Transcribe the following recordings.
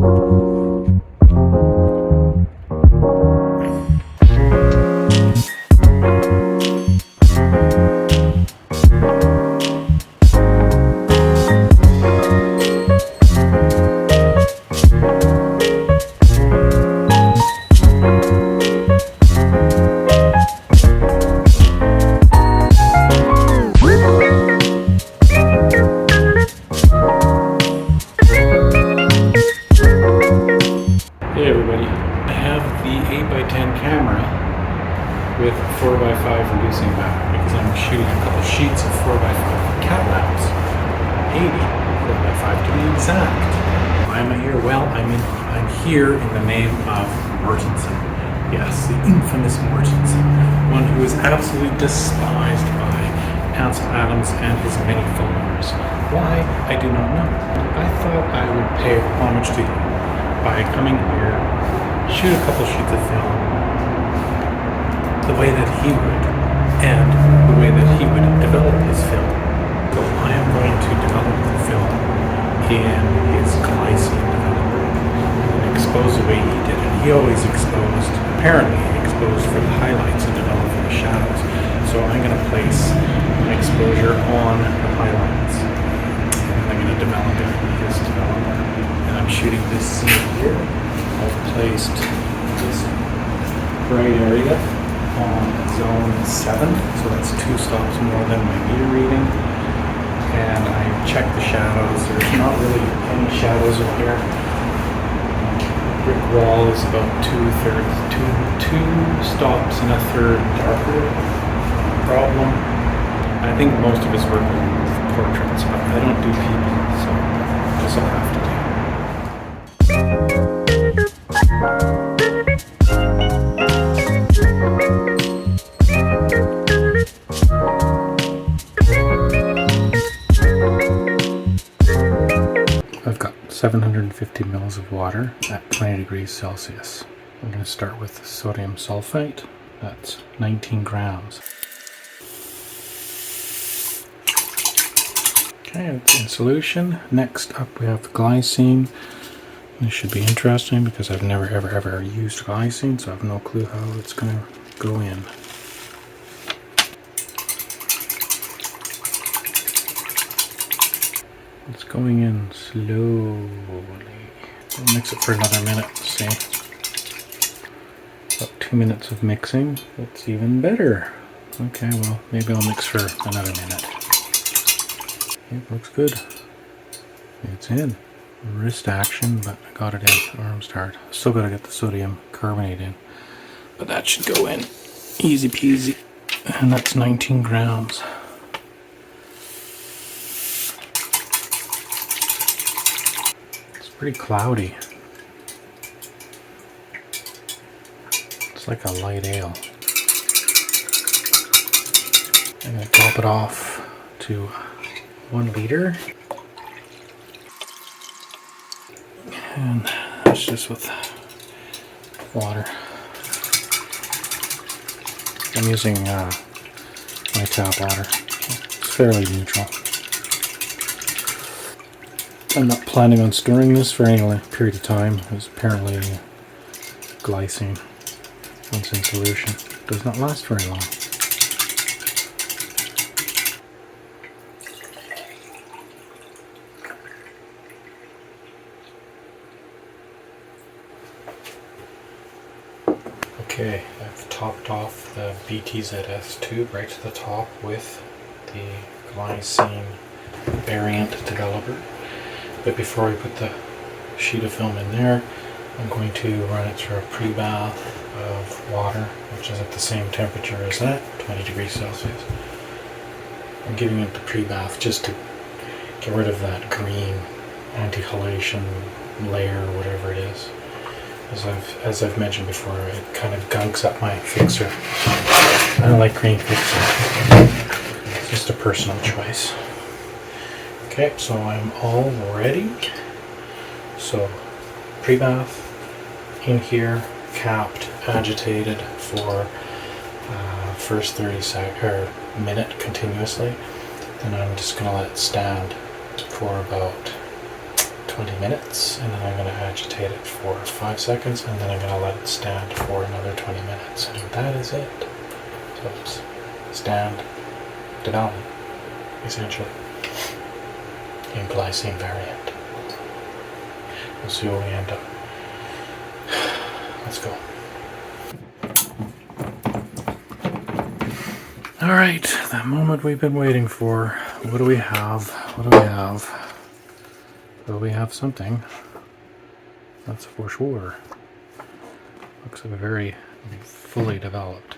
Hey everybody, I have the 8x10 camera with 4x5 reducing back because I'm shooting a couple sheets of 4x5 cat lamps. 80 4x5 to be exact. Why am I here? Well, I'm here in the name of Mortensen. Yes, the infamous Mortensen, one who is absolutely despised by Ansel Adams and his many followers. Why? I do not know. I thought I would pay homage to him by coming here, shoot a couple sheets of film the way that he would, and the way that he would develop his film. So I am going to develop the film in his glycine developer and expose the way he did it. He always exposed, apparently exposed for the highlights and developed for the shadows. So I'm going to place an exposure on the highlights, and I'm going to develop it in his developer. And I'm shooting this scene here. I've placed this bright area on zone 7, so that's 2 stops more than my meter reading. And I checked the shadows. There's not really any shadows in here. Brick wall is about 2 stops and a third darker. Problem. I think most of his work is portraits, but I don't do people, so this will have to do. I've got 750 mils of water at 20 degrees Celsius. I'm going to start with sodium sulfite. That's 19 grams. Okay, it's in solution. Next up we have the glycine. This should be interesting because I've never ever used glycine, so I have no clue how it's going to go in. It's going in slowly. I'll mix it for another minute, see. About 2 minutes of mixing. It's even better. Okay, well, maybe I'll mix for another minute. It looks good. It's in. Wrist action, but I got it in. Arms hard. Still gotta get the sodium carbonate in. But that should go in easy peasy. And that's 19 grams. It's pretty cloudy. It's like a light ale. I'm gonna top it off to 1 liter. And that's just with water. I'm using my tap water. It's fairly neutral. I'm not planning on storing this for any period of time. It's apparently glycine, once in solution, does not last very long. Okay, I've topped off the BTZS tube right to the top with the Glycine Variant developer. But before I put the sheet of film in there, I'm going to run it through a pre-bath of water, which is at the same temperature as that, 20 degrees Celsius. I'm giving it the pre-bath just to get rid of that green anti-halation layer or whatever it is. As I've mentioned before, it kind of gunks up my fixer. I don't like green fixer. It's just a personal choice. Okay, so I'm all ready. So pre-bath in here, capped, agitated for first 30 seconds or minute continuously. Then I'm just going to let it stand for about 20 minutes, and then I'm going to agitate it for 5 seconds, and then I'm going to let it stand for another 20 minutes, and that is it. So it's stand development, essentially, in Glycine Variant. We'll see where we end up. Let's go. Alright, that moment we've been waiting for. What do we have? What do we have? Well, we have something. That's for sure. Looks like a very fully developed.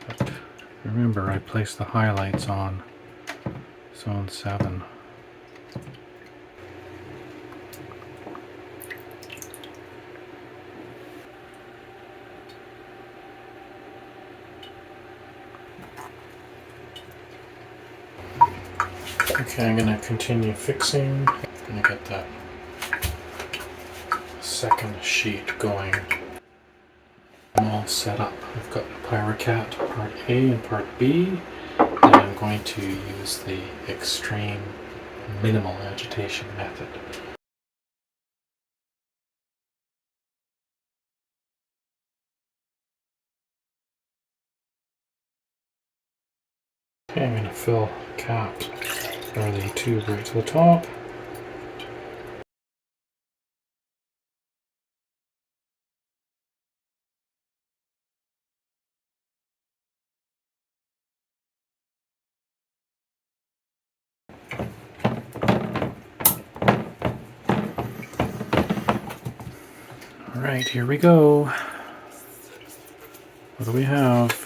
But remember, I placed the highlights on zone 7. Okay, I'm going to continue fixing. I'm going to get that second sheet going. I'm all set up. I've got the Pyrocat part A and part B, and I'm going to use the extreme minimal agitation method. Okay, I'm going to fill the cap, or the tube right to the top. Alright, here we go. What do we have?